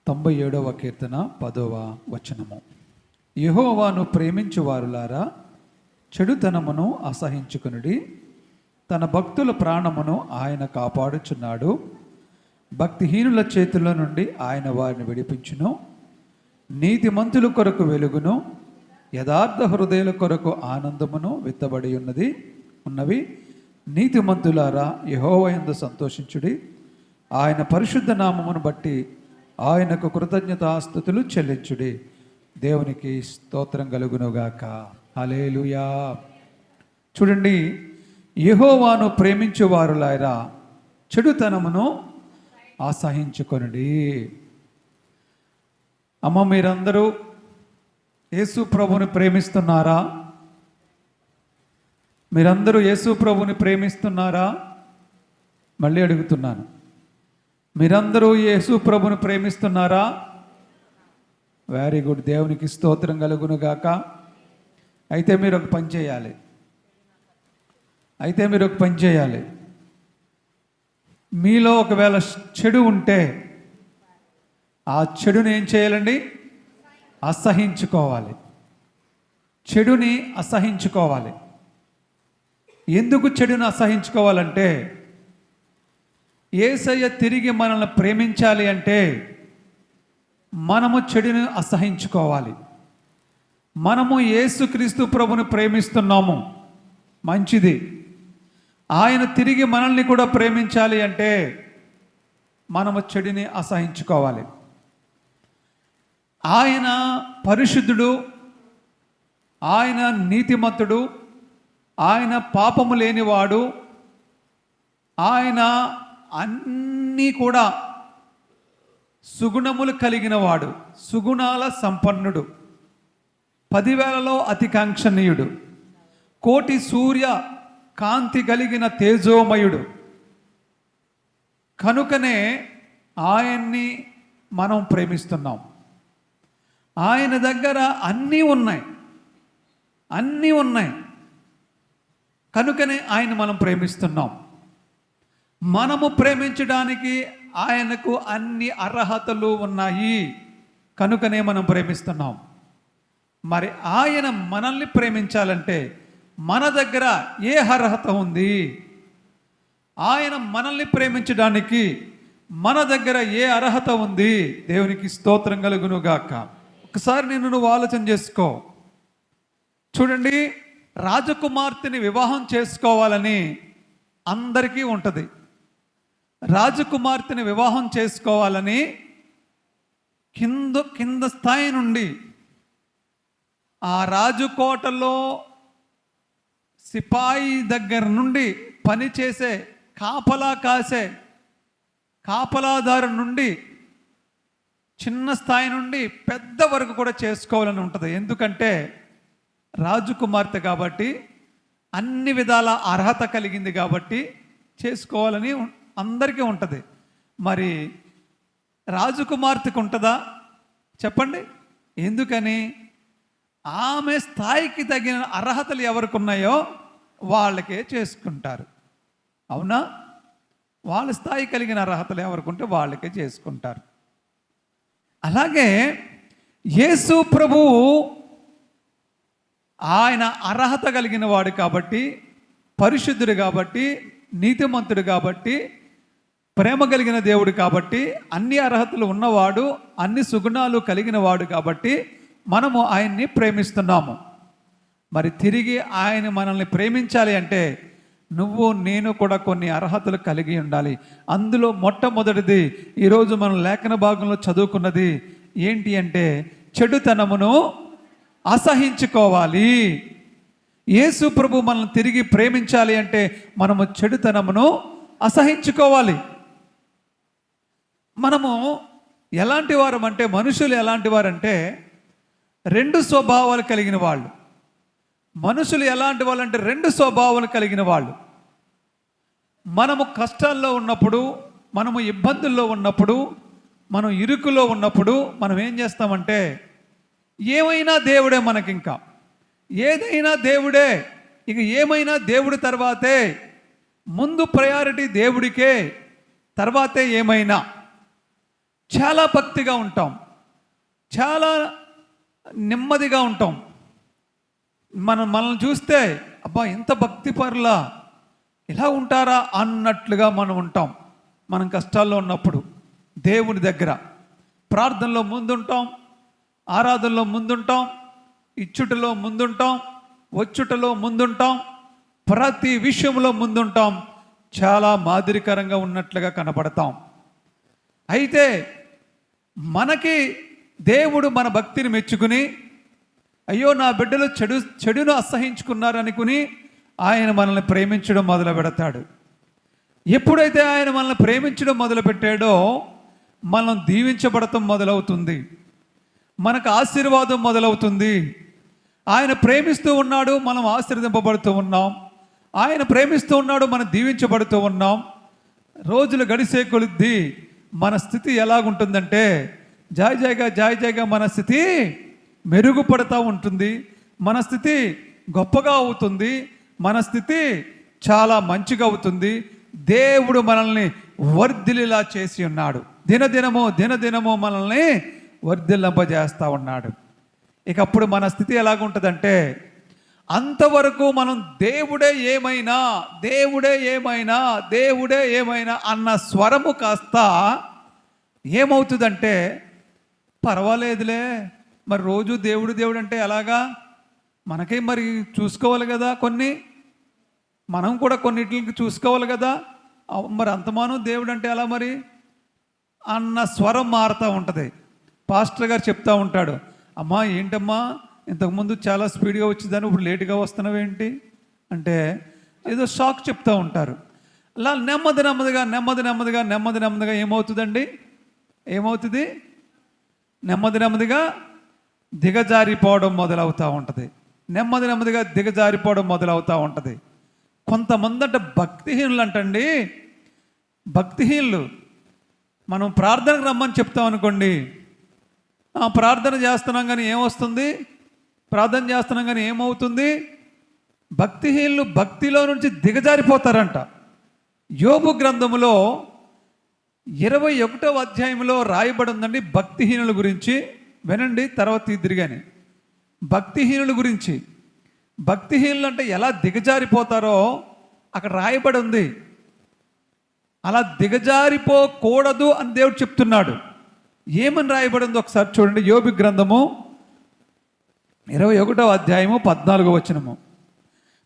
97వ కీర్తన 10వ వచనము. యెహోవాను ప్రేమించువారులారా, చెడుతనమును అసహించుకొనుడి. తన భక్తుల ప్రాణమును ఆయన కాపాడుచున్నాడు. భక్తిహీనుల చేతుల నుండి ఆయన వారిని విడిపించును. నీతిమంతుల కొరకు వెలుగును, యథార్థ హృదయుల కొరకు ఆనందమును విత్తబడి ఉన్నవి. నీతిమంతులారా, యెహోవా యందు సంతోషించుడి. ఆయన పరిశుద్ధ నామమును బట్టి ఆయనకు కృతజ్ఞతాస్తుతులు చెల్లించుడి. దేవునికి స్తోత్రం కలుగునుగాక. హల్లెలూయా. చూడండి, యెహోవాను ప్రేమించువారులారా, చెడుతనమును అసహించుకొనుడి. అమ్మ, మీరందరూ యేసు ప్రభుని ప్రేమిస్తున్నారా? మీరందరూ యేసు ప్రభుని ప్రేమిస్తున్నారా? మళ్ళీ అడుగుతున్నాను, మీరందరూ యేసు ప్రభుని ప్రేమిస్తున్నారా? Very good. దేవునికి స్తోత్రం కలుగునుగాక. అయితే మీరు ఒక పని చేయాలి. మీలో ఒకవేళ చెడు ఉంటే ఆ చెడుని ఏం చేయాలండి? అసహించుకోవాలి. చెడుని అసహించుకోవాలి. ఎందుకు చెడుని అసహించుకోవాలంటే, యేసయ్య తిరిగి మనల్ని ప్రేమించాలి అంటే మనము చెడుని అసహించుకోవాలి. మనము యేసుక్రీస్తు ప్రభుని ప్రేమిస్తున్నాము, మంచిది. ఆయన తిరిగి మనల్ని కూడా ప్రేమించాలి అంటే మనము చెడుని అసహించుకోవాలి. ఆయన పరిశుద్ధుడు, ఆయన నీతిమంతుడు, ఆయన పాపము లేనివాడు, ఆయన అన్నీ కూడా సుగుణములు కలిగిన వాడు, సుగుణాల సంపన్నుడు, 10,000లో అతి కాంక్షణీయుడు, కోటి సూర్య కాంతి కలిగిన తేజోమయుడు. కనుకనే ఆయన్ని మనం ప్రేమిస్తున్నాం. ఆయన దగ్గర అన్నీ ఉన్నాయి. కనుకనే ఆయన మనం ప్రేమిస్తున్నాం. మనము ప్రేమించడానికి ఆయనకు అన్ని అర్హతలు ఉన్నాయి. కనుకనే మనం ప్రేమిస్తున్నాం. మరి ఆయన మనల్ని ప్రేమించాలంటే మన దగ్గర ఏ అర్హత ఉంది? ఆయన మనల్ని ప్రేమించడానికి మన దగ్గర ఏ అర్హత ఉంది? దేవునికి స్తోత్రం కలుగునుగాక. ఒకసారి నువ్వు ఆలోచన చేసుకో. చూడండి, రాజకుమార్తెని వివాహం చేసుకోవాలని అందరికీ ఉంటుంది. రాజకుమార్తెని వివాహం చేసుకోవాలని కింద స్థాయి నుండి ఆ రాజుకోటలో సిపాయి దగ్గర నుండి పనిచేసే కాపలాదారు నుండి చిన్న స్థాయి నుండి పెద్ద వరకు కూడా చేసుకోవాలని ఉంటుంది. ఎందుకంటే రాజకుమార్తె కాబట్టి, అన్ని విధాల అర్హత కలిగింది కాబట్టి చేసుకోవాలని అందరికీ ఉంటుంది. మరి రాజకుమార్తెకు ఉంటుందా? చెప్పండి. ఎందుకని? ఆమె స్థాయికి తగిన అర్హతలు ఎవరికి ఉన్నాయో వాళ్ళకే చేసుకుంటారు. అవునా? వాళ్ళ స్థాయి కలిగిన అర్హతలు ఎవరికి ఉంటే వాళ్ళకే చేసుకుంటారు. అలాగే యేసు ప్రభువు ఆయన అర్హత కలిగిన వాడు కాబట్టి, పరిశుద్ధుడు కాబట్టి, నీతిమంతుడు కాబట్టి, ప్రేమ కలిగిన దేవుడు కాబట్టి, అన్ని అర్హతలు ఉన్నవాడు, అన్ని సుగుణాలు కలిగిన వాడు కాబట్టి మనము ఆయన్ని ప్రేమిస్తున్నాము. మరి తిరిగి ఆయన మనల్ని ప్రేమించాలి అంటే నువ్వు నేను కూడా కొన్ని అర్హతలు కలిగి ఉండాలి. అందులో మొట్టమొదటిది ఈరోజు మనం లేఖన భాగంలో చదువుకున్నది ఏంటి అంటే, చెడుతనమును అసహించుకోవాలి. యేసు ప్రభు మనల్ని తిరిగి ప్రేమించాలి అంటే మనము చెడుతనమును అసహించుకోవాలి. మనము ఎలాంటి వారం అంటే, మనుషులు ఎలాంటి వారంటే 2 స్వభావాలు కలిగిన వాళ్ళు. మనుషులు ఎలాంటి వాళ్ళు అంటే 2 స్వభావాలు కలిగిన వాళ్ళు. మనము కష్టాల్లో ఉన్నప్పుడు, మనము ఇబ్బందుల్లో ఉన్నప్పుడు, మనం ఇరుకులో ఉన్నప్పుడు మనం ఏం చేస్తామంటే, ఏమైనా దేవుడే మనకింకా, ఏదైనా దేవుడే, ఇక ఏమైనా దేవుడి తర్వాతే, ముందు ప్రయారిటీ దేవుడికే, తర్వాతే ఏమైనా. చాలా భక్తిగా ఉంటాం, చాలా నెమ్మదిగా ఉంటాం. మనల్ని చూస్తే అబ్బా ఇంత భక్తి పరులా ఇలా ఉంటారా అన్నట్లుగా మనం ఉంటాం. మనం కష్టాల్లో ఉన్నప్పుడు దేవుని దగ్గర ప్రార్థనలో ముందుంటాం, ఆరాధనలో ముందుంటాం, ఇచ్చుటలో ముందుంటాం, వచ్చుటలో ముందుంటాం, ప్రతి విషయంలో ముందుంటాం. చాలా మాదిరికరంగా ఉన్నట్లుగా కనపడతాం. అయితే మనకి దేవుడు మన భక్తిని మెచ్చుకుని, అయ్యో నా బిడ్డలు చెడును అసహించుకున్నారనుకుని ఆయన మనల్ని ప్రేమించడం మొదలు పెడతాడు. ఎప్పుడైతే ఆయన మనల్ని ప్రేమించడం మొదలుపెట్టాడో మనం దీవించబడటం మొదలవుతుంది, మనకు ఆశీర్వాదం మొదలవుతుంది. ఆయన ప్రేమిస్తూ ఉన్నాడు, మనం ఆశీర్వదింపబడుతూ ఉన్నాం. ఆయన ప్రేమిస్తూ ఉన్నాడు, మనం దీవించబడుతూ ఉన్నాం. రోజులు గడిసే కొలిద్ది మన స్థితి ఎలాగుంటుందంటే జాయిగా మన స్థితి మెరుగుపడుతూ ఉంటుంది, మన స్థితి గొప్పగా అవుతుంది, మన స్థితి చాలా మంచిగా అవుతుంది. దేవుడు మనల్ని వర్ధిల్లేలా చేసి ఉన్నాడు. దినదినము మనల్ని వర్ధిల్లింపజేస్తూ ఉన్నాడు. ఇక అప్పుడు మన స్థితి ఎలాగుంటుందంటే అంతవరకు మనం దేవుడే ఏమైనా అన్న స్వరము కాస్త ఏమవుతుందంటే పర్వాలేదులే, మరి రోజు దేవుడు అంటే ఎలాగా, మనకే మరి చూసుకోవాలి కదా, మనం కూడా కొన్నిటికి చూసుకోవాలి కదా, మరి అంతమానం దేవుడు అంటే ఎలా మరి అన్న స్వరం మారుతూ ఉంటుంది. పాస్టర్ గారు చెప్తూ ఉంటాడు, అమ్మా ఏంటమ్మా ఇంతకుముందు చాలా స్పీడ్గా వచ్చిందని ఇప్పుడు లేటుగా వస్తున్నావేంటి అంటే ఏదో షాక్ చెప్తూ ఉంటారు. అలా నెమ్మదిగా ఏమవుతుందండి, నెమ్మదిగా దిగజారిపోవడం మొదలవుతూ ఉంటుంది. దిగజారిపోవడం మొదలవుతూ ఉంటుంది. కొంతమంది అంటే భక్తిహీనులు మనం ప్రార్థనకు రమ్మని చెప్తాం అనుకోండి, ప్రార్థన చేస్తున్నాం కానీ ఏమొస్తుంది, ప్రార్థన చేస్తున్నాం కానీ ఏమవుతుంది, భక్తిహీనులు భక్తిలో నుంచి దిగజారిపోతారంట. యోబు గ్రంథములో 21వ అధ్యాయంలో రాయబడి ఉందండి భక్తిహీనుల గురించి. వినండి, తర్వాత తిరిగాని భక్తిహీనుల గురించి. భక్తిహీనులు అంటే ఎలా దిగజారిపోతారో అక్కడ రాయబడి ఉంది. అలా దిగజారిపోకూడదు అని దేవుడు చెప్తున్నాడు. ఏమని రాయబడి ఉంది ఒకసారి చూడండి. యోబు గ్రంథము 21వ అధ్యాయము 14వ వచనము.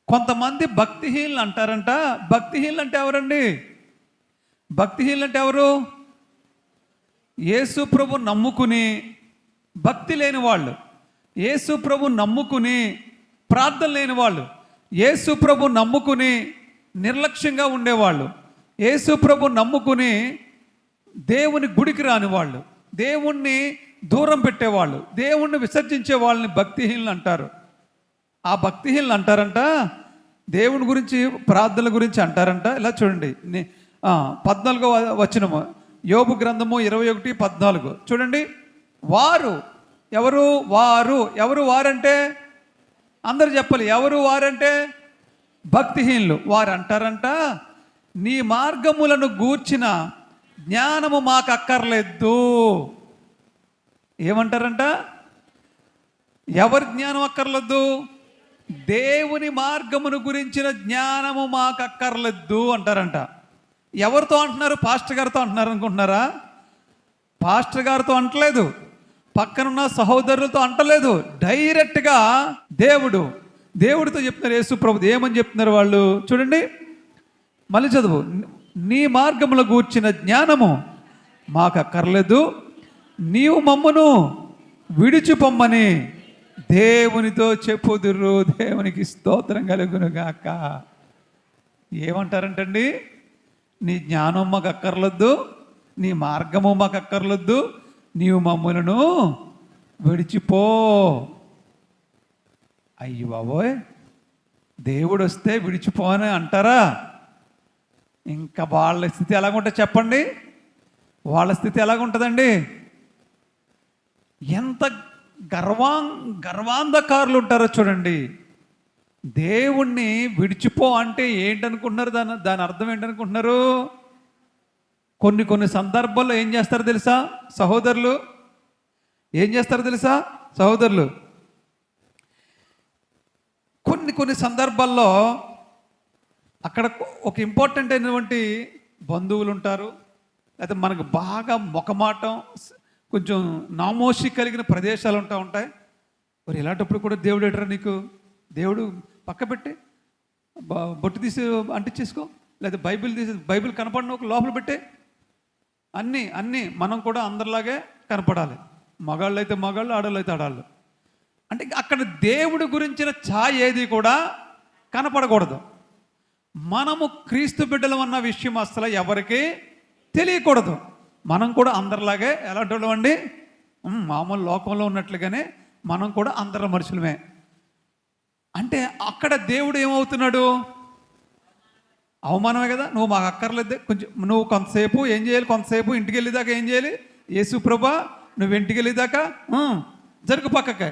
కొంతమంది భక్తిహీనులు అంటారంట. భక్తిహీనులు అంటే ఎవరండి? భక్తిహీనులు అంటే ఎవరు? యేసు ప్రభు నమ్ముకుని భక్తి లేని వాళ్ళు, యేసు ప్రభు నమ్ముకుని ప్రార్థన లేని వాళ్ళు, యేసు ప్రభు నమ్ముకుని నిర్లక్ష్యంగా ఉండేవాళ్ళు, యేసు ప్రభు నమ్ముకుని దేవుని గుడికి రాని వాళ్ళు, దేవుణ్ణి దూరం పెట్టేవాళ్ళు, దేవుణ్ణి విసర్జించే వాళ్ళని భక్తిహీనులు అంటారు. ఆ భక్తిహీనులు అంటారంట దేవుని గురించి, ప్రార్థనల గురించి అంటారంట. ఇలా చూడండి 14వ వచనము, యోబు గ్రంథము 21:14 చూడండి. ఎవరు వారంటే అందరు చెప్పాలి. ఎవరు వారంటే భక్తిహీనులు. వారు అంటారంట, నీ మార్గములను గూర్చిన జ్ఞానము మాకు అక్కర్లేదు. ఏమంటారంట? ఎవరి జ్ఞానం అక్కర్లేదు? దేవుని మార్గమును గురించిన జ్ఞానము మాకు అక్కర్లేదు అంటారంట. ఎవరితో అంటున్నారు? పాస్టర్ గారితో అంటున్నారు అనుకుంటున్నారా? పాస్టర్ గారితో అంటలేదు, పక్కనున్న సహోదరులతో అంటలేదు, డైరెక్ట్గా దేవుడితో చెప్తున్నారు. యేసు ప్రభు ఏమని చెప్తున్నారు వాళ్ళు చూడండి. మళ్ళీ చదువు. నీ మార్గముల గూర్చిన జ్ఞానము మాకు అక్కర్లేదు, నీవు మమ్మను విడిచిపొమ్మని దేవునితో చెప్పుదురు. దేవునికి స్తోత్రం కలుగును గాక. ఏమంటారంటండి? నీ జ్ఞానం మాకు అక్కర్లొద్దు, నీ మార్గము మాకు అక్కర్లొద్దు, నీవు మమ్ములను విడిచిపో. అయ్యి బాబోయ్, దేవుడు వస్తే విడిచిపోని అంటారా? ఇంకా వాళ్ళ స్థితి ఎలాగుంటుంది చెప్పండి. వాళ్ళ స్థితి ఎలాగుంటుందండి? ఎంత గర్వాంధకారులు ఉంటారో చూడండి. దేవుణ్ణి విడిచిపో అంటే ఏంటనుకుంటున్నారు? దాని అర్థం ఏంటనుకుంటున్నారు? కొన్ని సందర్భాల్లో ఏం చేస్తారో తెలుసా సహోదరులు, ఏం చేస్తారో తెలుసా సహోదరులు, కొన్ని సందర్భాల్లో అక్కడ ఒక ఇంపార్టెంట్ అయినటువంటి బంధువులు ఉంటారు, లేకపోతే మనకు బాగా మొకమాటం కొంచెం నామోషి కలిగిన ప్రదేశాలు ఉంటాయి. మరి ఇలాంటప్పుడు కూడా దేవుడు ఎటరా నీకు, దేవుడు పక్క పెట్టి బొట్టు తీసి అంటించేసుకో, లేదా బైబిల్ కనపడిన ఒక లోపల పెట్టే. అన్నీ మనం కూడా అందరిలాగే కనపడాలి. మగాళ్ళు అయితే మగాళ్ళు, ఆడవాళ్ళు అయితే ఆడాళ్ళు. అంటే అక్కడ దేవుడి గురించిన ఛాయ్ ఏది కూడా కనపడకూడదు. మనము క్రీస్తు బిడ్డలం అన్న విషయం అసలు ఎవరికి తెలియకూడదు. మనం కూడా అందరిలాగే ఎలాంటి వాళ్ళం అండి, మామూలు లోకంలో ఉన్నట్లుగానే మనం కూడా అందరి మనుషులమే. అంటే అక్కడ దేవుడు ఏమవుతున్నాడు, అవమానమే కదా. నువ్వు మాకు అక్కర్లేదు, కొంచెం నువ్వు కొంతసేపు ఏం చేయాలి, కొంతసేపు ఇంటికి వెళ్ళేదాకా ఏం చేయాలి, యేసు ప్రభా నువ్వు ఇంటికి వెళ్ళేదాకా జరుగు పక్కకే.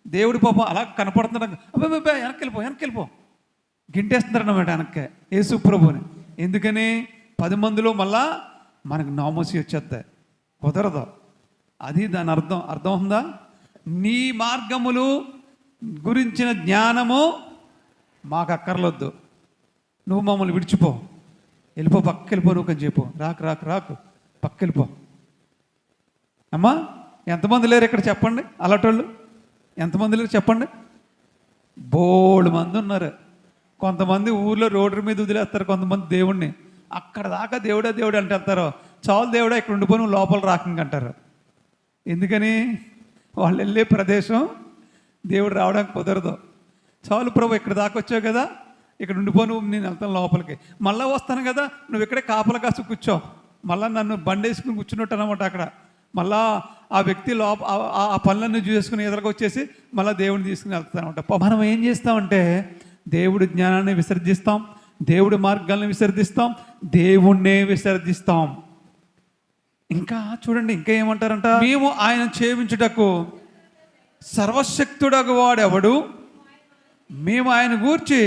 దేవుడి పాపం అలా కనపడుతున్నాడు, అబ్బాయి వెనక్కి వెళ్ళిపో గింటేస్తున్నారన్నమాట వెనక్కే యేసు ప్రభుని. ఎందుకని 10 మందిలో మళ్ళా మనకు నామోసి వచ్చేస్తాయి, కుదరదు. అది దాని అర్థం ఉందా? నీ మార్గములు గురించిన జ్ఞానము మాకు అక్కర్లొద్దు, నువ్వు మమ్మల్ని విడిచిపో, వెళ్ళిపో, పక్క వెళ్ళిపో, నువ్వు కొంచెం చెప్పు, రాకు పక్క వెళ్ళిపో. అమ్మా ఎంతమంది లేరు ఇక్కడ చెప్పండి, అలాంటోళ్ళు ఎంతమంది లేరు చెప్పండి? బోల్డ్ మంది ఉన్నారు. కొంతమంది ఊర్లో రోడ్డు మీద వదిలేస్తారు, కొంతమంది దేవుణ్ణి అక్కడ దాకా దేవుడే అంటే వెళ్తారు. చాలు దేవుడా ఇక్కడ ఉండిపోయి నువ్వు లోపల రాకంటారు. ఎందుకని? వాళ్ళు వెళ్ళే ప్రదేశం దేవుడు రావడానికి కుదరదు. చాలు ప్రభు ఇక్కడ దాకా వచ్చావు కదా, ఇక్కడ ఉండిపో, నువ్వు నేను వెళ్తాను లోపలికి, మళ్ళీ వస్తాను కదా, నువ్వు ఇక్కడే కాపలా కాసు కూర్చో, మళ్ళీ నన్ను బండేసుకుని కూర్చున్నట్టు అనమాట. అక్కడ మళ్ళా ఆ వ్యక్తి ఆ పనులన్నీ చూసుకుని ఎదురుగా వచ్చేసి మళ్ళీ దేవుడిని తీసుకుని వెళ్తానమాట. మనం ఏం చేస్తామంటే దేవుడి జ్ఞానాన్ని విసర్జిస్తాం, దేవుడి మార్గాల్ని విసర్జిస్తాం, దేవుణ్ణే విసర్జిస్తాం. ఇంకా చూడండి, ఇంకా ఏమంటారంట, మేము ఆయన సేవించుటకు సర్వశక్తుడగు వాడెవడు, మేము ఆయన గూర్చి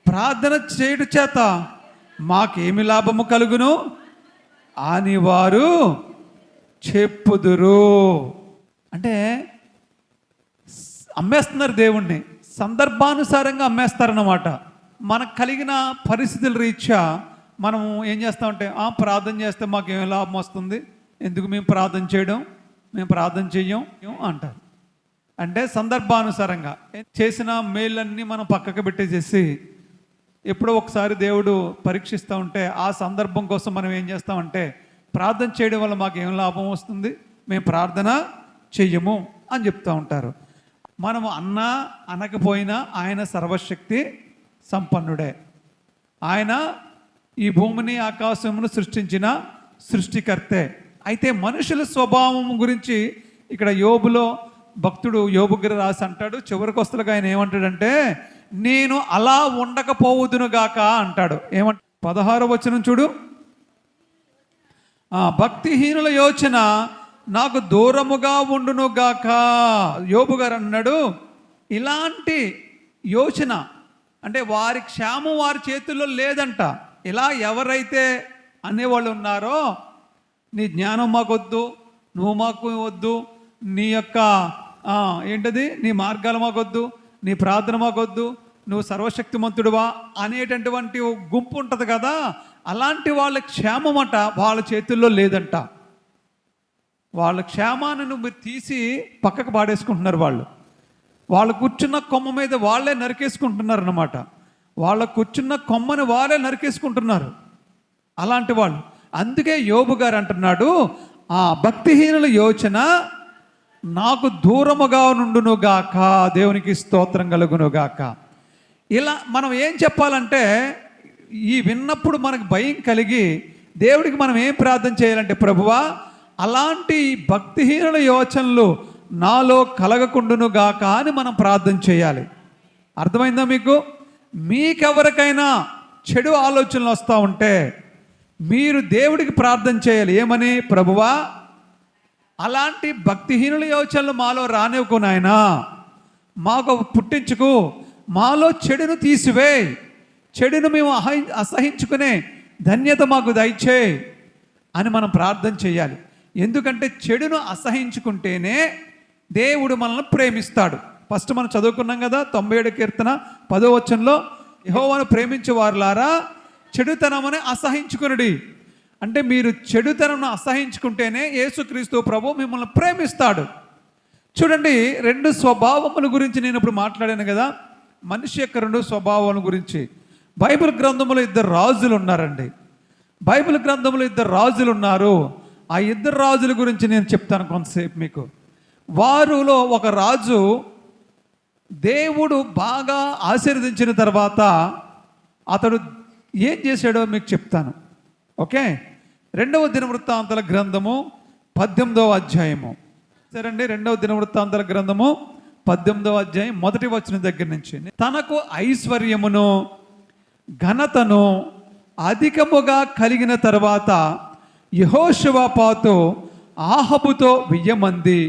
ప్రార్థన చేయుట చేత మాకేమి లాభము కలుగును అని వారు చెప్పుదురు. అంటే అమ్మేస్తున్నారు దేవుణ్ణి, సందర్భానుసారంగా అమ్మేస్తారన్నమాట. మనకు కలిగిన పరిస్థితుల రీత్యా మనం ఏం చేస్తామంటే ప్రార్థన చేస్తే మాకు ఏం లాభం వస్తుంది, ఎందుకు మేము ప్రార్థన చేయడం, మేము ప్రార్థన చెయ్యం అంటారు. అంటే సందర్భానుసారంగా చేసిన మేళ్ళన్నీ మనం పక్కకు పెట్టేసేసి ఎప్పుడో ఒకసారి దేవుడు పరీక్షిస్తూ ఉంటే ఆ సందర్భం కోసం మనం ఏం చేస్తామంటే ప్రార్థన చేయడం వల్ల మాకు ఏం లాభం వస్తుంది, మేము ప్రార్థన చెయ్యము అని చెప్తూ ఉంటారు. మనము అన్నా అనకపోయినా ఆయన సర్వశక్తి సంపన్నుడే. ఆయన ఈ భూమిని ఆకాశమును సృష్టించిన సృష్టికర్తే. అయితే మనుషుల స్వభావం గురించి ఇక్కడ యోబులో భక్తుడు యోబు గారు రాసి అంటాడు, చివరికి వస్తలుగా ఆయన ఏమంటాడంటే నేను అలా ఉండకపోవుదునుగాక అంటాడు. ఏమంట 16వ వచనం చూడు, భక్తిహీనుల యోచన నాకు దూరముగా ఉండునుగాక. యోబు గారు అన్నాడు, ఇలాంటి యోచన అంటే వారి క్షేమం వారి చేతుల్లో లేదంట. ఇలా ఎవరైతే అనేవాళ్ళు ఉన్నారో నీ జ్ఞానం మాకొద్దు, నువ్వు మాకు వద్దు, నీ యొక్క ఏంటది నీ మార్గాలు మాకొద్దు, నీ ప్రార్థన మాకొద్దు, నువ్వు సర్వశక్తిమంతుడువా అనేటటువంటి గుంపు ఉంటుంది కదా, అలాంటి వాళ్ళ క్షేమమట వాళ్ళ చేతుల్లో లేదంట. వాళ్ళ క్షేమాన్ని నువ్వు తీసి పక్కకు పాడేసుకుంటున్నారు. వాళ్ళు కూర్చున్న కొమ్మ మీద వాళ్ళే నరికేసుకుంటున్నారు అన్నమాట. వాళ్ళ కూర్చున్న కొమ్మని వాళ్ళే నరికేసుకుంటున్నారు అలాంటి వాళ్ళు. అందుకే యోబు గారు అంటున్నాడు, ఆ భక్తిహీనుల యోచన నాకు దూరముగా నుండునుగాక, దేవునికి స్తోత్రం కలుగునుగాక. ఇలా మనం ఏం చెప్పాలంటే ఈ విన్నప్పుడు మనకు భయం కలిగి దేవుడికి మనం ఏం ప్రార్థన చేయాలంటే, ప్రభువా అలాంటి భక్తిహీనుల యోచనలు నాలో కలగకుండునుగాక అని మనం ప్రార్థన చేయాలి. అర్థమైందా మీకు? మీకెవరికైనా చెడు ఆలోచనలు వస్తూ ఉంటే మీరు దేవుడికి ప్రార్థన చేయాలి. ఏమని? ప్రభువా అలాంటి భక్తిహీనుల యోచనలు మాలో రానివ్వకు నాయనా, మాకు పుట్టించుకు, మాలో చెడును తీసివేయి, చెడును మేము అసహించుకునే ధన్యత మాకు దయచేయి, అని మనం ప్రార్థన చేయాలి. ఎందుకంటే చెడును అసహించుకుంటేనే దేవుడు మనల్ని ప్రేమిస్తాడు. ఫస్ట్ మనం చదువుకున్నాం కదా, 97 కీర్తన 10వ వచనంలో, యెహోవాను ప్రేమించే వారులారా చెడుతనమని అసహించుకొనుడి. అంటే మీరు చెడుతనం అసహించుకుంటేనే యేసుక్రీస్తు ప్రభు మిమ్మల్ని ప్రేమిస్తాడు. చూడండి, 2 స్వభావముల గురించి నేను ఇప్పుడు మాట్లాడాను కదా, మనిషి యొక్క 2 స్వభావాల గురించి. బైబిల్ గ్రంథంలో 2 రాజులు ఉన్నారండి. బైబిల్ గ్రంథంలో 2 రాజులు ఉన్నారు. ఆ 2 రాజుల గురించి నేను చెప్తాను కొంతసేపు మీకు. వారిలో ఒక రాజు దేవుడు బాగా ఆశీర్వదించిన తర్వాత అతడు ఏం చేశాడో మీకు చెప్తాను. ఓకే, 2వ దినవృత్తాంతాల గ్రంథము 18వ అధ్యాయము. సరేండి, 2వ దినవృత్తాంతాల గ్రంథము 18వ అధ్యాయం 1వ వచనం దగ్గర నుంచి. తనకు ఐశ్వర్యమును ఘనతను అధికముగా కలిగిన తర్వాత యెహోషువపాతు ఆహాబుతో 1000 మంది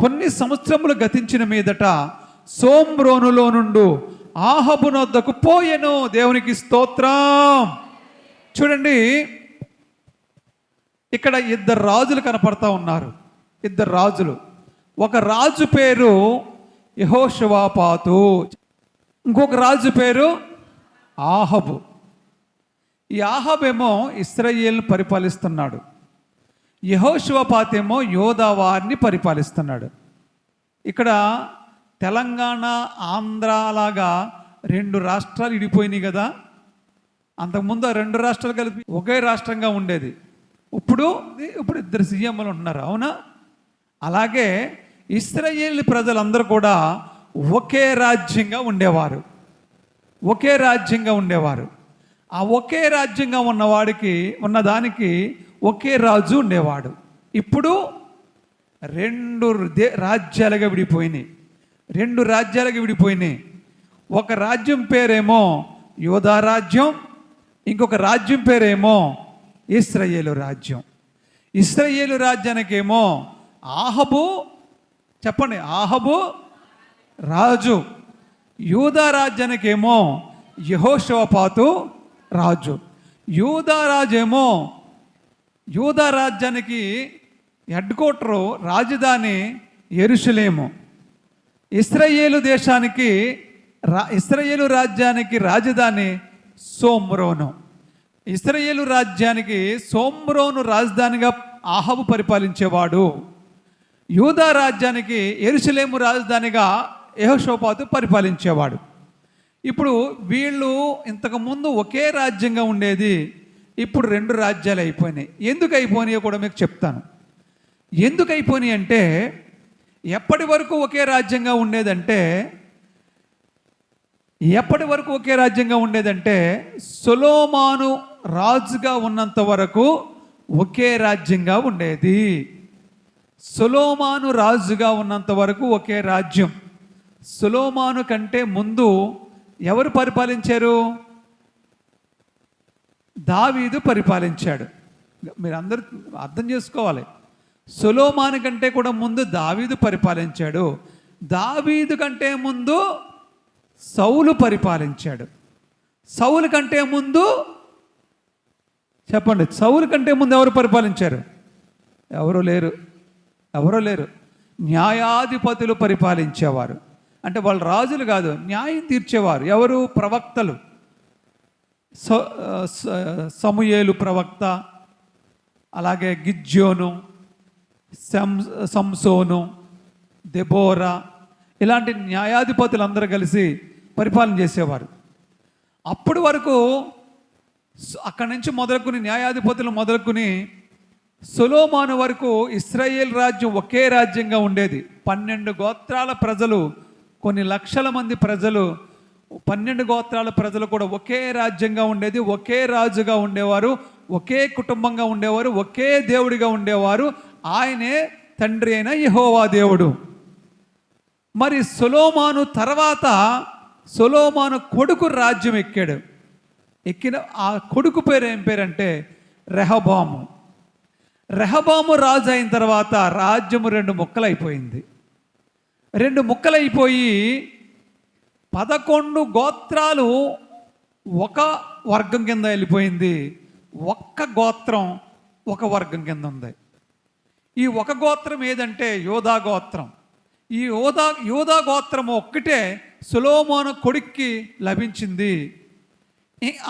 కొన్ని సంవత్సరములు గతించిన మీదట సోమ్రోనులో నుండి ఆహాబు నొద్దకు పోయెను. దేవునికి స్తోత్రం. చూడండి, ఇక్కడ 2 రాజులు కనపడతా ఉన్నారు. 2 రాజులు. ఒక రాజు పేరు యెహోషువపాతు, ఇంకొక రాజు పేరు ఆహాబు. ఈ ఆహాబు ఏమో ఇశ్రాయేలును పరిపాలిస్తున్నాడు, యెహోషువపాతు ఏమో యోధా వారిని పరిపాలిస్తున్నాడు. ఇక్కడ తెలంగాణ ఆంధ్ర లాగా 2 రాష్ట్రాలు విడిపోయినాయి కదా. అంతకుముందు ఆ 2 రాష్ట్రాలు కలిపి ఒకే రాష్ట్రంగా ఉండేది. ఇప్పుడు 2 సీఎంలు ఉంటున్నారు, అవునా? అలాగే ఇశ్రాయేలు ప్రజలందరూ కూడా ఒకే రాజ్యంగా ఉండేవారు. ఒకే రాజ్యంగా ఉండేవారు. ఆ ఒకే రాజ్యంగా ఉన్నదానికి ఒకే రాజు ఉండేవాడు. ఇప్పుడు 2 రాజ్యాలుగా విడిపోయినాయి. 2 రాజ్యాలుగా విడిపోయినాయి. ఒక రాజ్యం పేరేమో యోధా రాజ్యం, ఇంకొక రాజ్యం పేరేమో ఇశ్రాయేలు రాజ్యం. ఇశ్రాయేలు రాజ్యానికేమో ఆహాబు, చెప్పండి, ఆహాబు రాజు. యూదా రాజ్యానికేమో యెహోషువపాతు రాజు. యూదా రాజ్యానికి హెడ్ క్వార్టరు, రాజధాని యెరూషలేము. ఇశ్రాయేలు రాజ్యానికి రాజధాని సోమ్రోను. ఇశ్రాయేలు రాజ్యానికి సోమ్రోను రాజధానిగా ఆహాబు పరిపాలించేవాడు. యూదా రాజ్యానికి యెరూషలేము రాజధానిగా యెహోషువపాతు పరిపాలించేవాడు. ఇప్పుడు వీళ్ళు ఇంతకుముందు ఒకే రాజ్యంగా ఉండేది, ఇప్పుడు 2 రాజ్యాలు అయిపోయినాయి. ఎందుకు అయిపోయినాయో కూడా మీకు చెప్తాను. ఎందుకు అయిపోయినాయి అంటే, ఎప్పటి వరకు ఒకే రాజ్యంగా ఉండేదంటే సొలొమోను రాజుగా ఉన్నంత వరకు ఒకే రాజ్యంగా ఉండేది. సొలొమోను రాజుగా ఉన్నంత వరకు ఒకే రాజ్యం. సొలొమోను కంటే ముందు ఎవరు పరిపాలించారు? దావీదు పరిపాలించాడు. మీరు అందరూ అర్థం చేసుకోవాలి. సొలొమోను కంటే కూడా ముందు దావీదు పరిపాలించాడు. దావీదు కంటే ముందు సౌలు పరిపాలించాడు. సౌలు కంటే ముందు, చెప్పండి, సౌలు కంటే ముందు ఎవరు పరిపాలించారు? ఎవరు లేరు. న్యాయాధిపతులు పరిపాలించేవారు. అంటే వాళ్ళు రాజులు కాదు, న్యాయం తీర్చేవారు. ఎవరు? ప్రవక్తలు. సమూయేలు ప్రవక్త, అలాగే గిద్యోను, సంసోను, దెబోరా, ఇలాంటి న్యాయాధిపతులు అందరూ కలిసి పరిపాలన చేసేవారు. అప్పటి వరకు అక్కడి నుంచి న్యాయాధిపతులు మొదలుకొని సొలొమోను వరకు ఇశ్రాయేల్ రాజ్యం ఒకే రాజ్యంగా ఉండేది. 12 గోత్రాల ప్రజలు, కొన్ని లక్షల మంది ప్రజలు, 12 గోత్రాల ప్రజలు కూడా ఒకే రాజ్యంగా ఉండేది. ఒకే రాజుగా ఉండేవారు, ఒకే కుటుంబంగా ఉండేవారు, ఒకే దేవుడిగా ఉండేవారు. ఆయనే తండ్రి అయిన యెహోవా దేవుడు. మరి సొలొమోను తర్వాత సొలొమోను కొడుకు రాజ్యం ఎక్కిన ఆ కొడుకు పేరు ఏం పేరంటే రెహబాము. రెహబాము రాజు అయిన తర్వాత రాజ్యము 2 ముక్కలైపోయింది. 2 ముక్కలైపోయి 11 గోత్రాలు ఒక వర్గం కింద వెళ్ళిపోయింది. ఒక్క గోత్రం ఒక వర్గం కింద ఉంది. ఈ ఒక గోత్రం ఏదంటే యోధా గోత్రం. ఈ యోధా గోత్రం ఒక్కటే సొలొమోను కొడుక్కి లభించింది.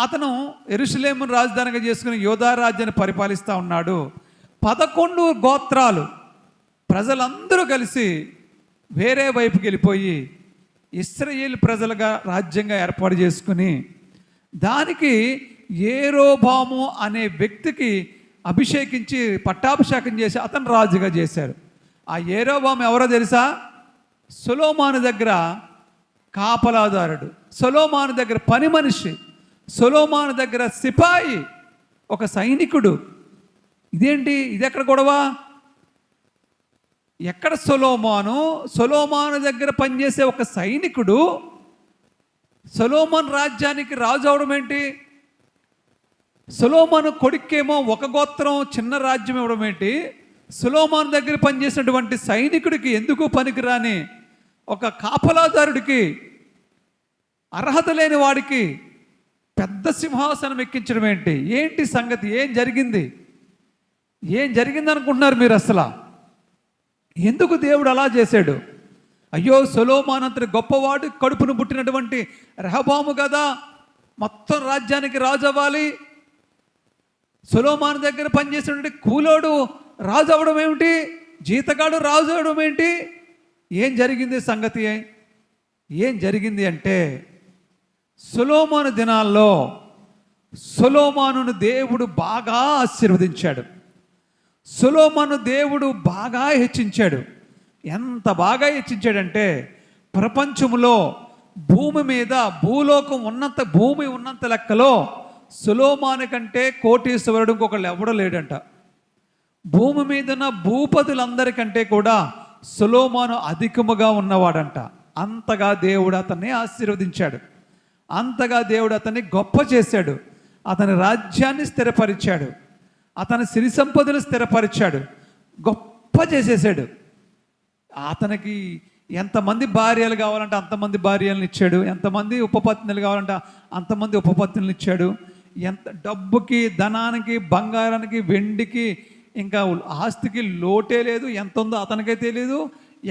అతను యెరూషలేమును రాజధానిగా చేసుకుని యోధా రాజ్యాన్ని పరిపాలిస్తూ ఉన్నాడు. 11 గోత్రాలు ప్రజలందరూ కలిసి వేరే వైపుకి వెళ్ళిపోయి ఇశ్రాయేలు ప్రజలుగా రాజ్యంగా ఏర్పాటు చేసుకుని దానికి యెరోబాము అనే వ్యక్తికి అభిషేకించి పట్టాభిషేకం చేసి అతను రాజుగా చేశారు. ఆ యెరోబాము ఎవరో తెలుసా? సొలొమోను దగ్గర కాపలాదారుడు, సొలొమోను దగ్గర పని మనిషి, సొలొమోను దగ్గర సిపాయి, ఒక సైనికుడు. ఇదేంటి, ఇది ఎక్కడ గొడవ? ఎక్కడ సొలొమోను దగ్గర పనిచేసే ఒక సైనికుడు సొలొమోను రాజ్యానికి రాజు అవడం ఏంటి? సొలొమోను కొడుకేమో ఒక గోత్రం చిన్న రాజ్యం ఇవ్వడం ఏంటి? సొలొమోను దగ్గర పనిచేసినటువంటి సైనికుడికి ఎందుకు పనికిరాని ఒక కాపలాదారుడికి, అర్హత లేని వాడికి పెద్ద సింహాసనం ఎక్కించడం ఏంటి? ఏంటి సంగతి? ఏం జరిగింది అనుకుంటున్నారు మీరు? అసలు ఎందుకు దేవుడు అలా చేశాడు? అయ్యో, సొలొమోను అంతటి గొప్పవాడు కడుపును పుట్టినటువంటి రెహబాము కదా మొత్తం రాజ్యానికి రాజు అవ్వాలి. సొలొమోను దగ్గర పనిచేసినటువంటి కూలోడు రాజు అవ్వడం ఏమిటి? జీతగాడు రాజు అవ్వడం ఏంటి? ఏం జరిగింది సంగతి? ఏం జరిగింది అంటే, సొలొమోను దినాల్లో సొలొమోనును దేవుడు బాగా ఆశీర్వదించాడు. సొలొమోను దేవుడు బాగా హెచ్చించాడు. ఎంత బాగా హెచ్చించాడంటే, ప్రపంచంలో భూమి మీద భూలోకం భూమి ఉన్నంత లెక్కలో సొలొమోను కంటే కోటీశ్వరుడు ఇంకొకళ్ళు ఎవడో లేడంట. భూమి మీద ఉన్న భూపతులందరికంటే కూడా సొలొమోను అధికముగా ఉన్నవాడంట. అంతగా దేవుడు అతన్ని ఆశీర్వదించాడు, అంతగా దేవుడు అతన్ని గొప్ప చేశాడు, అతని రాజ్యాన్ని స్థిరపరిచాడు, అతని సిరి సంపదలు స్థిరపరిచాడు, గొప్ప చేసేసాడు. అతనికి ఎంతమంది భార్యలు కావాలంటే అంతమంది భార్యలను ఇచ్చాడు, ఎంతమంది ఉపపత్నులు కావాలంటే అంతమంది ఉపపత్నులను ఇచ్చాడు. ఎంత డబ్బుకి, ధనానికి, బంగారానికి, వెండికి, ఇంకా ఆస్తికి లోటే లేదు. ఎంత ఉందో అతనికే తెలియదు,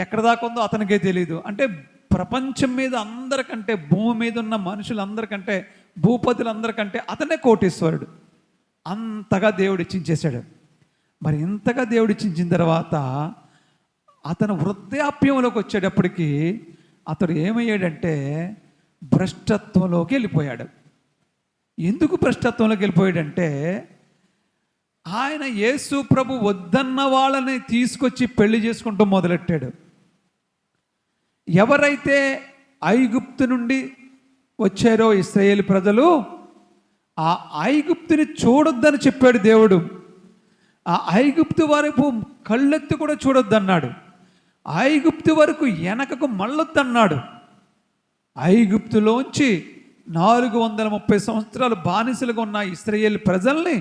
ఎక్కడ దాకా ఉందో అతనికే తెలియదు. అంటే ప్రపంచం మీద అందరికంటే, భూమి మీద ఉన్న మనుషులందరికంటే, భూపతులందరికంటే అతనే కోటీశ్వరుడు. అంతగా దేవుడు ఇచ్చించేశాడు. మరి ఇంతగా దేవుడు ఇచ్చించిన తర్వాత అతను వృద్ధాప్యంలోకి వచ్చేటప్పటికి అతడు ఏమయ్యాడంటే భ్రష్టత్వంలోకి వెళ్ళిపోయాడు. ఎందుకు భ్రష్టత్వంలోకి వెళ్ళిపోయాడంటే, ఆయన యేసు ప్రభు వద్దన్న వాళ్ళని తీసుకొచ్చి పెళ్లి చేసుకుంటూ మొదలెట్టాడు. ఎవరైతే ఐగుప్తు నుండి వచ్చారో ఇశ్రాయేలు ప్రజలు, ఆ ఐగుప్తుని చూడొద్దని చెప్పాడు దేవుడు. ఆ ఐగుప్తు వరకు కళ్ళెత్తి కూడా చూడొద్దన్నాడు. ఐగుప్తు వరకు వెనకకు మళ్ళొద్దన్నాడు. ఐగుప్తులోంచి 430 సంవత్సరాలు బానిసలుగా ఉన్న ఇశ్రాయేలు ప్రజల్ని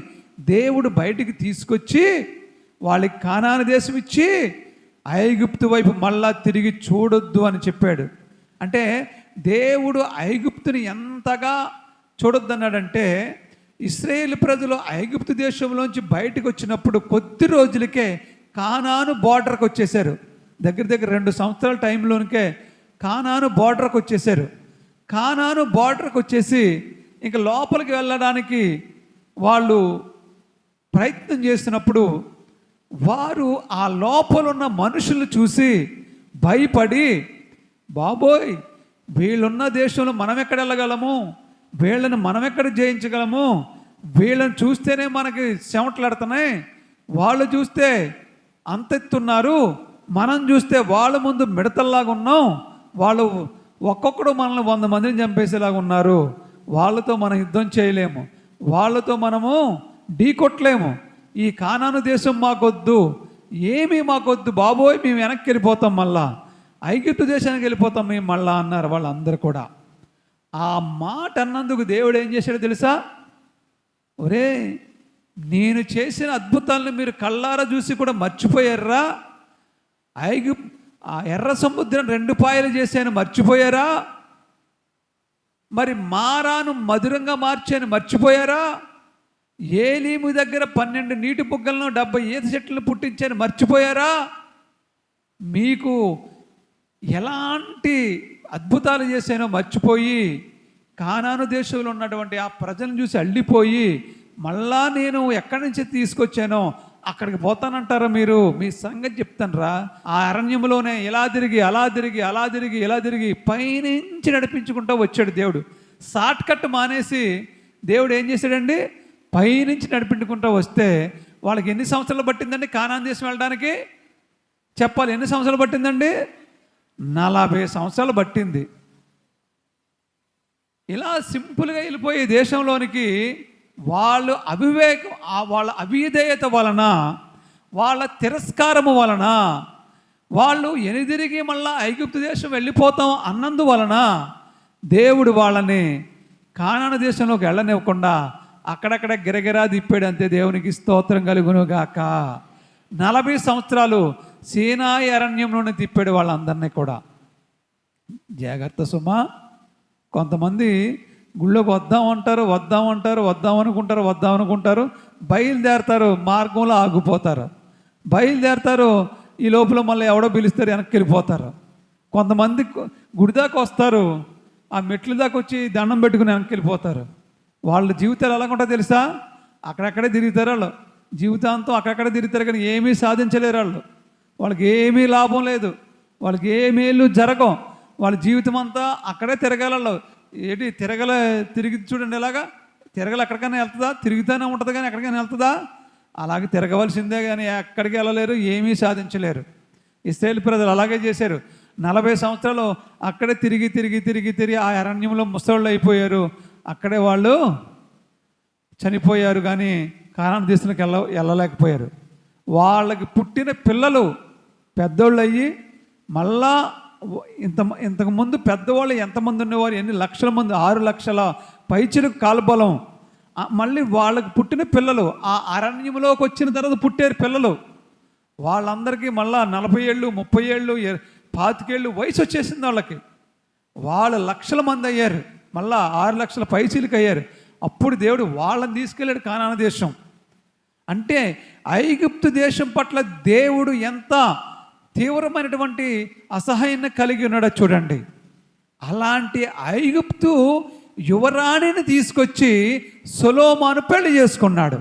దేవుడు బయటికి తీసుకొచ్చి వాళ్ళకి కానాను దేశం ఇచ్చి ఐగుప్తు వైపు మళ్ళా తిరిగి చూడొద్దు అని చెప్పాడు. అంటే దేవుడు ఐగుప్తుని ఎంతగా చూడొద్దన్నాడంటే, ఇశ్రాయేలు ప్రజలు ఐగుప్తు దేశంలోంచి బయటకు వచ్చినప్పుడు కొద్ది రోజులకే కానాను బోర్డర్కి వచ్చేసారు. దగ్గర 2 సంవత్సరాల టైంలోనికే కానాను బోర్డర్కి వచ్చేసారు. కానాను బోర్డర్కి వచ్చేసి ఇంకా లోపలికి వెళ్ళడానికి వాళ్ళు ప్రయత్నం చేసినప్పుడు వారు ఆ లోపల ఉన్న మనుషులు చూసి భయపడి, బాబోయ్ వీళ్ళున్న దేశంలో మనం ఎక్కడ వెళ్ళగలము, వీళ్ళని మనం ఎక్కడ జయించగలము, వీళ్ళని చూస్తేనే మనకి చెమటలాడుతున్నాయి, వాళ్ళు చూస్తే అంతెత్తున్నారు, మనం చూస్తే వాళ్ళ ముందు మిడతల్లాగా ఉన్నాం, వాళ్ళు ఒక్కొక్కడు మనల్ని 100 మందిని చంపేసేలాగా ఉన్నారు, వాళ్ళతో మనం యుద్ధం చేయలేము, వాళ్ళతో మనము ఢీకొట్టలేము, ఈ కానాను దేశం మాకొద్దు, ఏమీ మాకొద్దు బాబోయ్, మేము వెనక్కి వెళ్ళిపోతాం, మళ్ళా ఐగుప్తు దేశానికి వెళ్ళిపోతాం మేము మళ్ళా అన్నారు వాళ్ళందరూ కూడా. ఆ మాట అన్నందుకు దేవుడు ఏం చేశాడో తెలుసా? ఒరే, నేను చేసిన అద్భుతాలను మీరు కళ్ళారా చూసి కూడా మర్చిపోయారా? ఆ ఎర్ర సముద్రం 2 పాయలు చేశాను మర్చిపోయారా? మరి మారాను మధురంగా మార్చాను మర్చిపోయారా? ఏలీము దగ్గర 12 నీటి బుగ్గలను 70 ఈత చెట్లను పుట్టించాను, మర్చిపోయారా? మీకు ఎలాంటి అద్భుతాలు చేశానో మర్చిపోయి కానాను దేశంలో ఉన్నటువంటి ఆ ప్రజలను చూసి అల్లిపోయి మళ్ళా నేను ఎక్కడి నుంచి తీసుకొచ్చానో అక్కడికి పోతానంటారా మీరు? మీ సంగతి చెప్తానురా. ఆ అరణ్యంలోనే ఇలా తిరిగి అలా తిరిగి అలా తిరిగి ఇలా తిరిగి పైనుంచి నడిపించుకుంటూ వచ్చాడు దేవుడు. షార్ట్ కట్ మానేసి దేవుడు ఏం చేశాడండి? పైనుంచి నడిపించుకుంటూ వస్తే వాళ్ళకి ఎన్ని సంవత్సరాలు పట్టిందండి కానాను దేశం వెళ్ళడానికి? చెప్పాలి, ఎన్ని సంవత్సరాలు పట్టిందండి? 40 సంవత్సరాలు పట్టింది. ఇలా సింపుల్గా వెళ్ళిపోయే దేశంలోనికి వాళ్ళు వాళ్ళ అవిధేయత వలన, వాళ్ళ తిరస్కారము వలన, వాళ్ళు ఎనిదిరిగి మళ్ళా ఐగుప్తు దేశం వెళ్ళిపోతాం అన్నందువలన దేవుడు వాళ్ళని కానాను దేశంలోకి వెళ్ళనివ్వకుండా అక్కడక్కడ గిరగిరా తిప్పాడు. అంతే. దేవునికి స్తోత్రం కలుగును గాక. 40 సంవత్సరాలు సీనాయి అరణ్యంలోనే తిప్పాడు వాళ్ళందరినీ కూడా. జాగ్రత్త సుమా. కొంతమంది గుళ్ళోకి వద్దామంటారు, వద్దాం అనుకుంటారు, బయలుదేరతారు, మార్గంలో ఆగిపోతారు. బయలుదేరతారు, ఈ లోపల మళ్ళీ ఎవడో పిలుస్తారు, వెనక్కి వెళ్ళిపోతారు. కొంతమంది గుడి దాకా వస్తారు, ఆ మెట్ల దాకా వచ్చి దండం పెట్టుకుని వెనక్కి వెళ్ళిపోతారు. వాళ్ళ జీవితాలు ఎలా ఉంటాయో తెలుసా? అక్కడక్కడే తిరుగుతారు వాళ్ళు. జీవితాంతం అక్కడక్కడే తిరుగుతారు, కానీ ఏమీ సాధించలేరు వాళ్ళు. వాళ్ళకి ఏమీ లాభం లేదు, వాళ్ళకి ఏ మేలు జరగం. వాళ్ళ జీవితం అంతా అక్కడే తిరగాలలో. తిరిగి చూడండి, ఎలాగా తిరగలు ఎక్కడికైనా వెళ్తుందా? తిరుగుతూనే ఉంటుంది, కానీ ఎక్కడికైనా వెళ్తుందా? అలాగే తిరగవలసిందే, కానీ ఎక్కడికి వెళ్ళలేరు, ఏమీ సాధించలేరు. ఇశ్రాయేలు ప్రజలు అలాగే చేశారు. 40 సంవత్సరాలు అక్కడే తిరిగి ఆ అరణ్యంలో ముసళ్ళు అయిపోయారు. అక్కడే వాళ్ళు చనిపోయారు, కానీ కానాను దేశానికి వెళ్ళలేకపోయారు. వాళ్ళకి పుట్టిన పిల్లలు పెద్దోళ్ళు అయ్యి మళ్ళా ఇంతకుముందు పెద్దవాళ్ళు ఎంతమంది ఉండేవారు? ఎన్ని లక్షల మంది? 6 లక్షల పైచిలకు కాల్బలం. మళ్ళీ వాళ్ళకి పుట్టిన పిల్లలు ఆ అరణ్యంలోకి వచ్చిన తర్వాత పుట్టారు పిల్లలు. వాళ్ళందరికీ మళ్ళా 40 ఏళ్ళు, 30 ఏళ్ళు, 25 ఏళ్ళు వయసు వచ్చేసింది వాళ్ళకి. వాళ్ళు లక్షల మంది అయ్యారు, మళ్ళా 6 లక్షల పైచిలకు అయ్యారు. అప్పుడు దేవుడు వాళ్ళని తీసుకెళ్ళాడు కానాను దేశం. అంటే ఐగుప్తు దేశం పట్ల దేవుడు ఎంత తీవ్రమైనటువంటి అసహ్యాన్ని కలిగి ఉన్నాడో చూడండి. అలాంటి ఐగుప్తు యువరాణిని తీసుకొచ్చి సొలొమోను పెళ్లి చేసుకున్నాడు.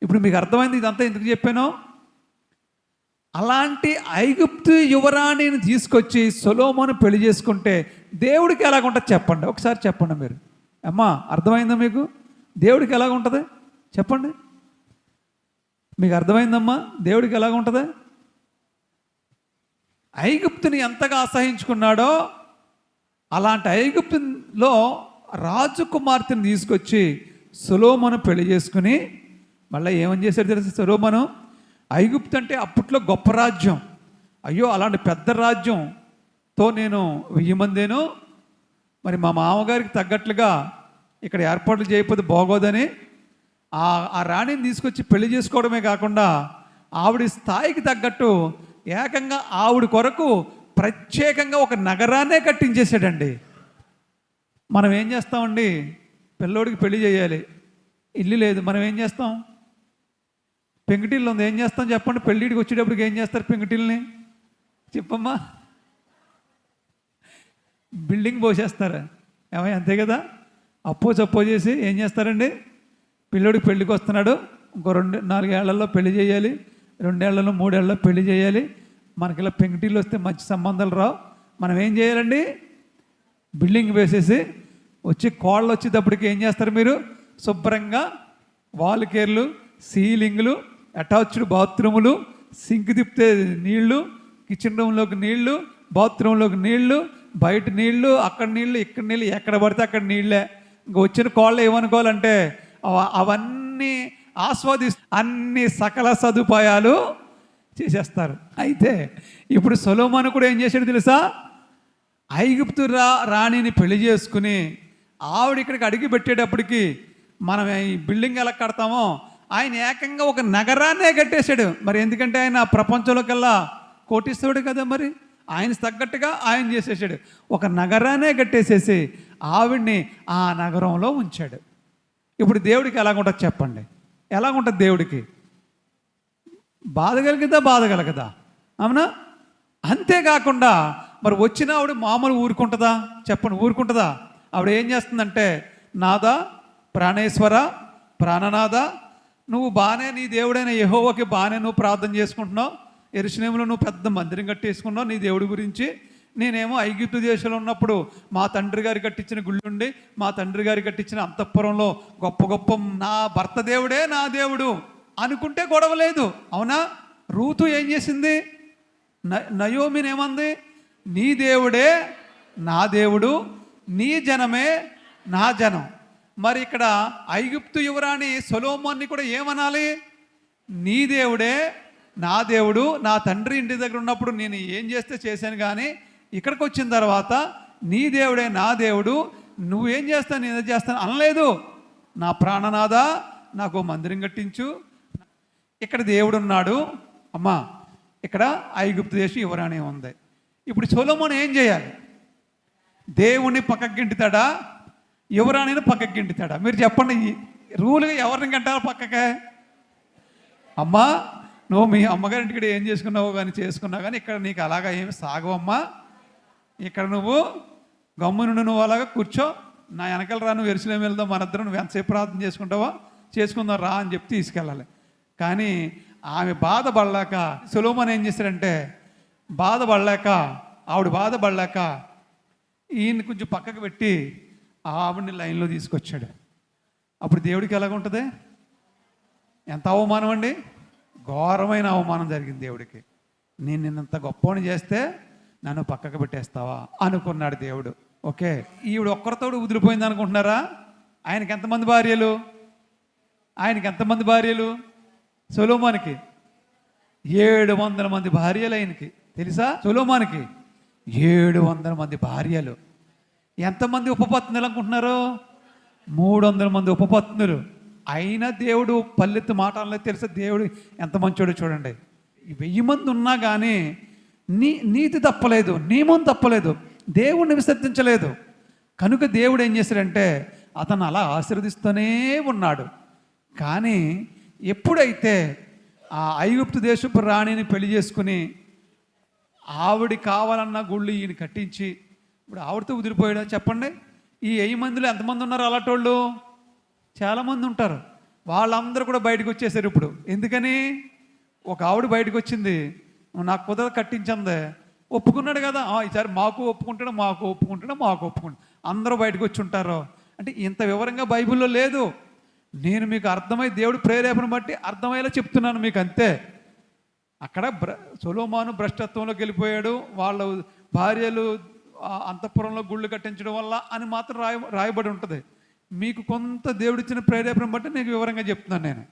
ఇప్పుడు మీకు అర్థమైంది ఇదంతా ఎందుకు చెప్పానో? అలాంటి ఐగుప్తు యువరాణిని తీసుకొచ్చి సొలొమోను పెళ్లి చేసుకుంటే దేవుడికి ఎలాగుంటుంది చెప్పండి, ఒకసారి చెప్పండి మీరు. అమ్మా, అర్థమైందా మీకు? దేవుడికి ఎలాగుంటుంది చెప్పండి. మీకు అర్థమైందమ్మా? దేవుడికి ఎలాగుంటుంది? ఐగుప్తుని ఎంతగా అసహించుకున్నాడో అలాంటి ఐగుప్తులో రాజకుమార్తెను తీసుకొచ్చి సొలొమోను పెళ్లి చేసుకుని మళ్ళీ ఏమని చేశాడు తెలుసు? సొలొమోను ఐగుప్తు అంటే అప్పట్లో గొప్ప రాజ్యం. అయ్యో, అలాంటి పెద్ద రాజ్యంతో నేను 1000 మందేను, మరి మా మామగారికి తగ్గట్లుగా ఇక్కడ ఏర్పాట్లు చేయకపోతే బాగోదని ఆ రాణిని తీసుకొచ్చి పెళ్లి చేసుకోవడమే కాకుండా ఆవిడ స్థాయికి తగ్గట్టు ఏకంగా ఆవిడ కొరకు ప్రత్యేకంగా ఒక నగరాన్నే కట్టించేసాడండి. మనం ఏం చేస్తామండి? పిల్లోడికి పెళ్లి చేయాలి, ఇల్లు లేదు, మనం ఏం చేస్తాం? పెంకుటిల్లు ఉంది, ఏం చేస్తాం చెప్పండి? పెళ్ళిడికి వచ్చేటప్పటికి ఏం చేస్తారు పెంకుటిల్ని? చెప్పమ్మా. బిల్డింగ్ పోసేస్తారు. ఏమై అంతే కదా? అప్పో చేసి ఏం చేస్తారండి? పిల్లోడికి పెళ్ళికి వస్తున్నాడు, ఇంకో 2-4 ఏళ్లలో పెళ్లి చేయాలి, 2 ఏళ్లలో 3 ఏళ్లలో పెళ్లి చేయాలి. మనకి ఇలా పెంకుటిల్లు వస్తే మంచి సంబంధాలు రావు. మనం ఏం చేయాలండి? బిల్డింగ్ వేసేసి వచ్చి కోళ్ళు వచ్చేటప్పటికి ఏం చేస్తారు మీరు? శుభ్రంగా వాల్ కేర్లు, సీలింగ్లు, అటాచ్డ్ బాత్రూములు, సింక్ తిప్పితే నీళ్లు, కిచెన్ రూమ్లోకి నీళ్లు, బాత్రూంలోకి నీళ్లు, బయట నీళ్లు, అక్కడ నీళ్లు, ఇక్కడ నీళ్ళు, ఎక్కడ పడితే అక్కడ నీళ్ళే. ఇంక వచ్చిన కోళ్ళు ఏమనుకోవాలంటే అవన్నీ అన్ని సకల సదుపాయాలు చేసేస్తారు. అయితే ఇప్పుడు సొలొమోను కూడా ఏం చేశాడు తెలుసా? ఐగుప్తు రాణిని పెళ్లి చేసుకుని ఆవిడ ఇక్కడికి అడిగి పెట్టేటప్పటికి మనం ఈ బిల్డింగ్ ఎలా కడతామో ఆయన ఏకంగా ఒక నగరాన్నే కట్టేశాడు. మరి ఎందుకంటే ఆయన ప్రపంచంలోకెల్లా కోటీశ్వరుడు కదా, మరి ఆయన తగ్గట్టుగా ఆయన చేసేసాడు. ఒక నగరాన్నే కట్టేసేసి ఆవిడ్ని ఆ నగరంలో ఉంచాడు. ఇప్పుడు దేవుడికి ఎలాగుంటుంది చెప్పండి? ఎలాగుంటుంది దేవుడికి? బాధ కలగదా? అవునా? అంతేకాకుండా మరి వచ్చిన ఆవిడ మామూలు ఊరుకుంటుందా చెప్పండి? ఊరుకుంటుందా? ఆవిడ ఏం చేస్తుందంటే, నాదా, ప్రాణేశ్వర, ప్రాణనాథ, నువ్వు బాగానే నీ దేవుడైన యెహోవాకి బాగానే నువ్వు ప్రార్థన చేసుకుంటున్నావు, యెరూషలేములో నువ్వు పెద్ద మందిరం కట్టేసుకున్నావు నీ దేవుడి గురించి. నేనేమో ఐగుప్తు దేశంలో ఉన్నప్పుడు మా తండ్రి గారు కట్టించిన గుళ్ళుండి, మా తండ్రి గారు కట్టించిన అంతఃపురంలో గొప్ప గొప్ప నా భర్త దేవుడే నా దేవుడు అనుకుంటే గొడవ లేదు. అవునా? రూతు ఏం చేసింది? నయోమిని ఏమంది? నీ దేవుడే నా దేవుడు, నీ జనమే నా జనం. మరి ఇక్కడ ఐగుప్తు యువరాణి సొలొమోన్ని కూడా ఏమనాలి? నీ దేవుడే నా దేవుడు, నా తండ్రి ఇంటి దగ్గర ఉన్నప్పుడు నేను ఏం చేస్తే చేశాను, కానీ ఇక్కడికి వచ్చిన తర్వాత నీ దేవుడే నా దేవుడు, నువ్వేం చేస్తాను నేను చేస్తాను అనలేదు. నా ప్రాణనాథ, నాకు మందిరం కట్టించు, ఇక్కడ దేవుడు ఉన్నాడు. అమ్మా, ఇక్కడ ఐగుప్తు దేశం యువరాణి ఉంది. ఇప్పుడు సొలొమోను ఏం చేయాలి? దేవుణ్ణి పక్కకి గింటుతాడా, యువరాణిని పక్కకి గింటుతాడా? మీరు చెప్పండి. రూల్గా ఎవరిని గంటారు పక్కకే? అమ్మా, నువ్వు మీ అమ్మగారింటికి ఏం చేసుకున్నావు చేసుకున్నావు కానీ ఇక్కడ నీకు అలాగా ఏమి సాగవమ్మా. ఇక్కడ నువ్వు గమ్మునుండి నువ్వు అలాగా కూర్చో, నా వెనకాల రా, నువ్వు యెరూషలేము వెళ్దాం, మన ఇద్దరు నువ్వు ఎంతసేపు ప్రార్థన చేసుకుంటావో చేసుకుందాం రా అని చెప్పి తీసుకెళ్ళాలి. కానీ ఆమె బాధపడలేక సొలొమోను ఏం చేశాడంటే, ఆవిడ బాధపడలేక ఈయన్ని కొంచెం పక్కకు పెట్టి ఆవిడని లైన్లో తీసుకొచ్చాడు. అప్పుడు దేవుడికి ఎలాగుంటుంది? ఎంత అవమానం అండి! ఘోరమైన అవమానం జరిగింది దేవుడికి. నేను నిన్నంత గొప్పని చేస్తే నన్ను పక్కకు పెట్టేస్తావా అనుకున్నాడు దేవుడు. ఓకే, ఈవిడ ఒక్కరితోడు వదిలిపోయింది అనుకుంటున్నారా? ఆయనకి ఎంతమంది భార్యలు? సొలొమోనుకి 700 మంది భార్యలు. ఆయనకి తెలుసా? సొలొమోనుకి 700 మంది భార్యలు. ఎంతమంది ఉపపత్నులు అనుకుంటున్నారు? 300 మంది ఉపపత్నులు. అయినా దేవుడు పల్లెత్తు మాటల్లో తెలుసా దేవుడు ఎంత మంచోడు చూడండి. 1000 మంది ఉన్నా కానీ నీతి తప్పలేదు, నియమం తప్పలేదు, దేవుడిని విసర్జించలేదు. కనుక దేవుడు ఏం చేశాడంటే అతను అలా ఆశీర్వదిస్తూనే ఉన్నాడు. కానీ ఎప్పుడైతే ఆ ఐగుప్తు దేశపు రాణిని పెళ్లి చేసుకుని ఆవిడ కావాలన్న గుళ్ళు ఈయన కట్టించి ఇప్పుడు ఆవిడతో వదిలిపోయాడా చెప్పండి? ఈ 1000 మందిలో ఎంతమంది ఉన్నారు అలాంటోళ్ళు? చాలామంది ఉంటారు. వాళ్ళందరూ కూడా బయటకు వచ్చేసారు ఇప్పుడు. ఎందుకని? ఒక ఆవిడ బయటకు వచ్చింది, నాకు కుదర కట్టించింది, ఒప్పుకున్నాడు కదా, ఈసారి మాకు ఒప్పుకుంటాడు. అందరూ బయటకు వచ్చి ఉంటారు. అంటే ఇంత వివరంగా బైబిల్లో లేదు. నేను మీకు అర్థమై దేవుడు ప్రేరేపణ బట్టి అర్థమయ్యేలా చెప్తున్నాను మీకు, అంతే. అక్కడ సొలొమోను భ్రష్టత్వంలోకి వెళ్ళిపోయాడు, వాళ్ళ భార్యలు అంతఃపురంలో గుళ్ళు కట్టించడం వల్ల అని మాత్రం రాయబడి ఉంటుంది. మీకు కొంత దేవుడిచ్చిన ప్రేరేపణ బట్టి నేను వివరంగా చెప్తున్నాను నేను.